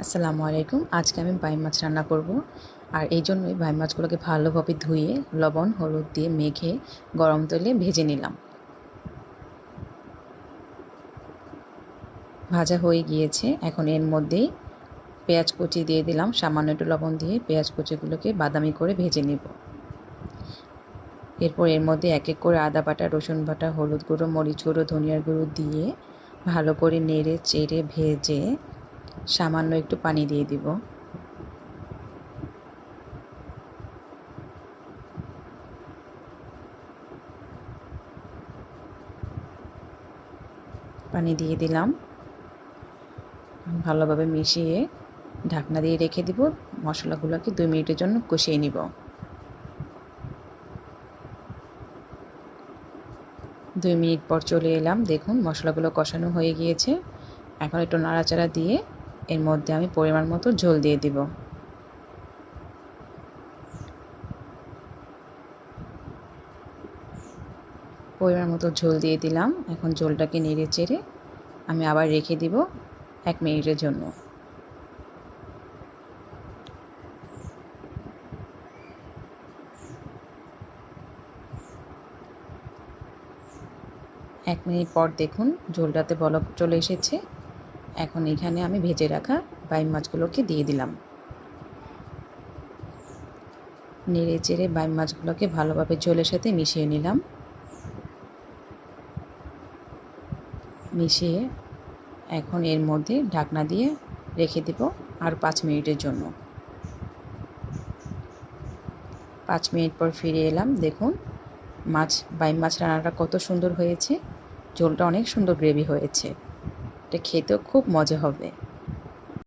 আসসালামু আলাইকুম। আজকে আমি বাইম মাছ রান্না করব। আর এই জন্যই বাইম মাছগুলোকে ভালোভাবে ধুয়ে লবণ হলুদ দিয়ে মেখে গরম তেলে ভেজে নিলাম। ভাজা হয়ে গিয়েছে। এখন এর মধ্যেই পেঁয়াজ কুচি দিয়ে দিলাম, সামান্য একটু লবণ দিয়ে পেঁয়াজ কুচিগুলোকে বাদামি করে ভেজে নেব। এরপর এর মধ্যে এক এক করে আদা বাটা, রসুন বাটা, হলুদ গুঁড়ো, মরিচ গুঁড়ো, ধনিয়ার গুঁড়ো দিয়ে ভালো করে নেড়ে চেড়ে ভেজে সামান্য একটু পানি দিয়ে দিব। পানি দিয়ে দিলাম, ভালোভাবে মিশিয়ে ঢাকনা দিয়ে রেখে দিব। মশলাগুলোকে 2 মিনিটের জন্য কষিয়ে নিব। 2 মিনিট পর চলে এলাম, দেখুন মশলাগুলো কষানো হয়ে গিয়েছে। এখন একটু নাড়াচাড়া দিয়ে এর মধ্যে আমি পরিমাণ মতো ঝোল দিয়ে দিব। পরিমাণ মতো ঝোল দিয়ে দিলাম। এখন ঝোলটাকে নেড়ে চেড়ে আমি আবার রেখে দিব 1 মিনিটের জন্য। এক মিনিট পর দেখুন ঝোলটাতে বলক চলে এসেছে। এখন এখানে আমি ভেজে রাখা বাইম মাছগুলোকে দিয়ে দিলাম। নেড়ে চেড়ে বাইম মাছগুলোকে ভালোভাবে ঝোলের সাথে মিশিয়ে নিলাম। মিশিয়ে এখন এর মধ্যে ঢাকনা দিয়ে রেখে দেব আর 5 মিনিটের জন্য। 5 মিনিট পর ফিরে এলাম, দেখুন বাইম মাছ রান্নাটা কত সুন্দর হয়েছে। ঝোলটা অনেক সুন্দর গ্রেভি হয়েছে। এটা খেতেও খুব মজা হবে।